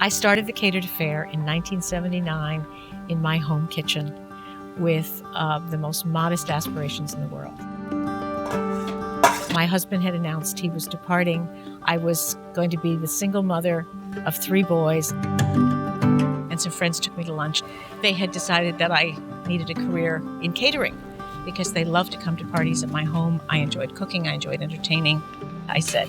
I started the Catered Affair in 1979 in my home kitchen with the most modest aspirations in the world. My husband had announced he was departing. I was going to be the single mother of 3 boys, and some friends took me to lunch. They had decided that I needed a career in catering because they loved to come to parties at my home. I enjoyed cooking, I enjoyed entertaining. I said,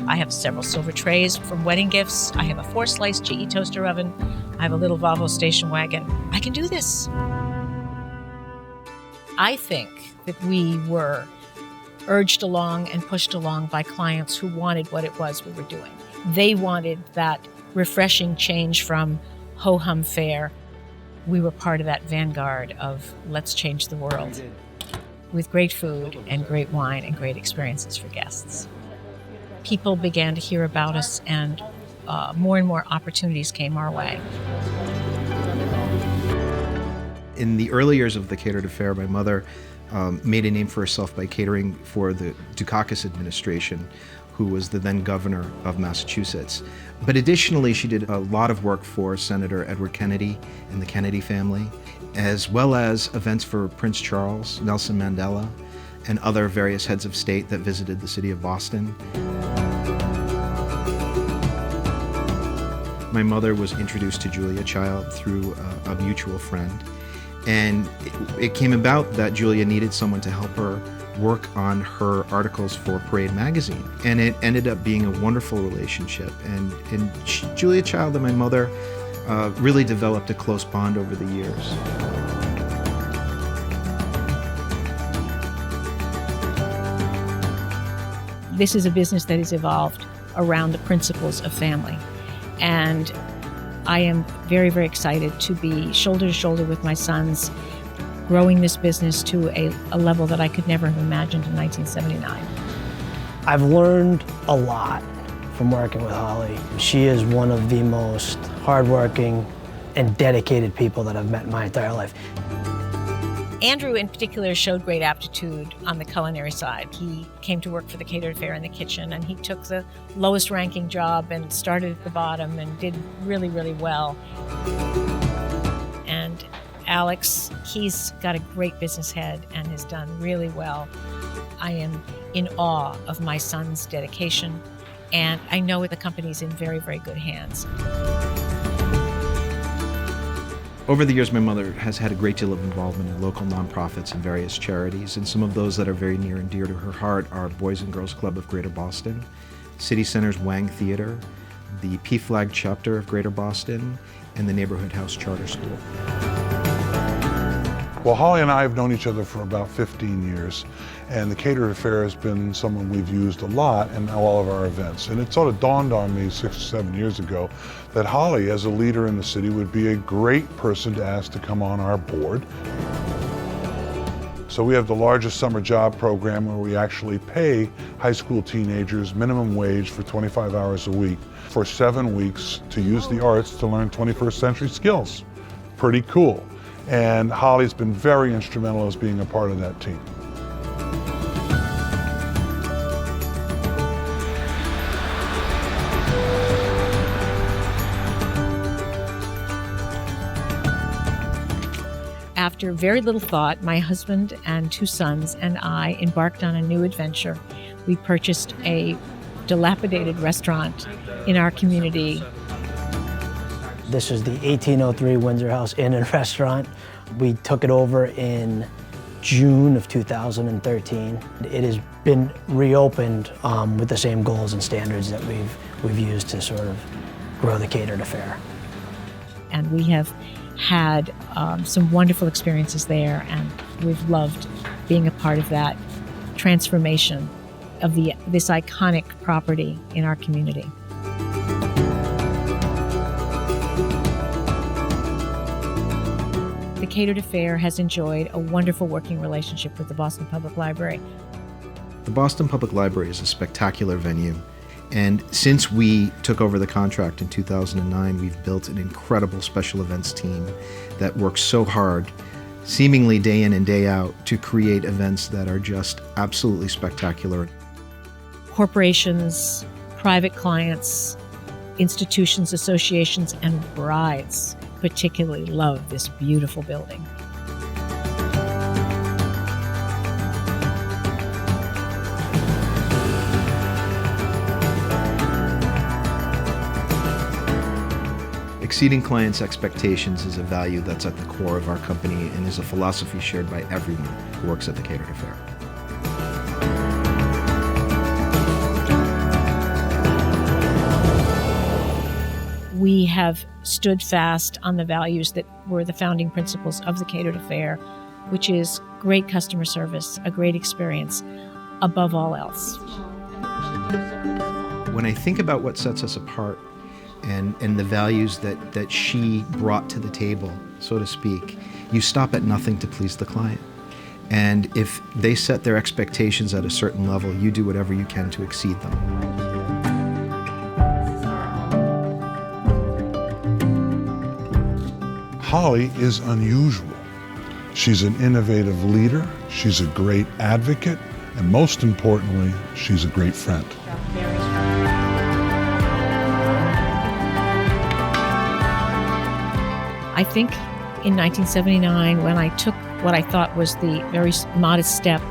I have several silver trays from wedding gifts. I have a 4-slice GE toaster oven. I have a little Volvo station wagon. I can do this. I think that we were urged along and pushed along by clients who wanted what it was we were doing. They wanted that refreshing change from ho-hum fare. We were part of that vanguard of let's change the world with great food and great wine and great experiences for guests. People began to hear about us, and more and more opportunities came our way. In the early years of the Catered Affair, my mother made a name for herself by catering for the Dukakis administration, who was the then governor of Massachusetts. But additionally, she did a lot of work for Senator Edward Kennedy and the Kennedy family, as well as events for Prince Charles, Nelson Mandela, and other various heads of state that visited the city of Boston. My mother was introduced to Julia Child through a mutual friend. And it came about that Julia needed someone to help her work on her articles for Parade magazine. And it ended up being a wonderful relationship. And Julia Child and my mother really developed a close bond over the years. This is a business that has evolved around the principles of family. And I am very, very excited to be shoulder to shoulder with my sons, growing this business to a level that I could never have imagined in 1979. I've learned a lot from working with Holly. She is one of the most hardworking and dedicated people that I've met in my entire life. Andrew, in particular, showed great aptitude on the culinary side. He came to work for the Catered Affair in the kitchen, and he took the lowest ranking job and started at the bottom and did really, really well. And Alex, he's got a great business head and has done really well. I am in awe of my son's dedication, and I know the company's in very, very good hands. Over the years, my mother has had a great deal of involvement in local nonprofits and various charities, and some of those that are very near and dear to her heart are Boys and Girls Club of Greater Boston, City Center's Wang Theater, the PFLAG chapter of Greater Boston, and the Neighborhood House Charter School. Well, Holly and I have known each other for about 15 years, and the Catered Affair has been someone we've used a lot in all of our events. And it sort of dawned on me 6 or 7 years ago that Holly, as a leader in the city, would be a great person to ask to come on our board. So we have the largest summer job program where we actually pay high school teenagers minimum wage for 25 hours a week for 7 weeks to use the arts to learn 21st century skills. Pretty cool. And Holly's been very instrumental as being a part of that team. After very little thought, my husband and 2 sons and I embarked on a new adventure. We purchased a dilapidated restaurant in our community. This is the 1803 Windsor House Inn and Restaurant. We took it over in June of 2013. It has been reopened with the same goals and standards that we've used to sort of grow the Catered Affair. And we have had some wonderful experiences there, and we've loved being a part of that transformation of this iconic property in our community. The Catered Affair has enjoyed a wonderful working relationship with the Boston Public Library. The Boston Public Library is a spectacular venue, and since we took over the contract in 2009, we've built an incredible special events team that works so hard, seemingly day in and day out, to create events that are just absolutely spectacular. Corporations, private clients, institutions, associations, and brides particularly love this beautiful building. Exceeding clients' expectations is a value that's at the core of our company and is a philosophy shared by everyone who works at the Catered Affair. We have stood fast on the values that were the founding principles of the Catered Affair, which is great customer service, a great experience, above all else. When I think about what sets us apart and the values that she brought to the table, so to speak, you stop at nothing to please the client. And if they set their expectations at a certain level, you do whatever you can to exceed them. Holly is unusual. She's an innovative leader, she's a great advocate, and most importantly, she's a great friend. I think in 1979, when I took what I thought was the very modest step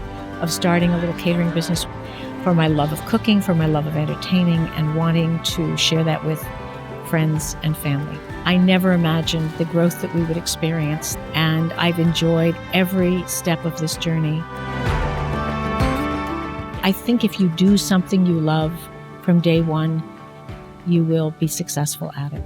of starting a little catering business for my love of cooking, for my love of entertaining, and wanting to share that with friends and family. I never imagined the growth that we would experience, and I've enjoyed every step of this journey. I think if you do something you love from day one, you will be successful at it.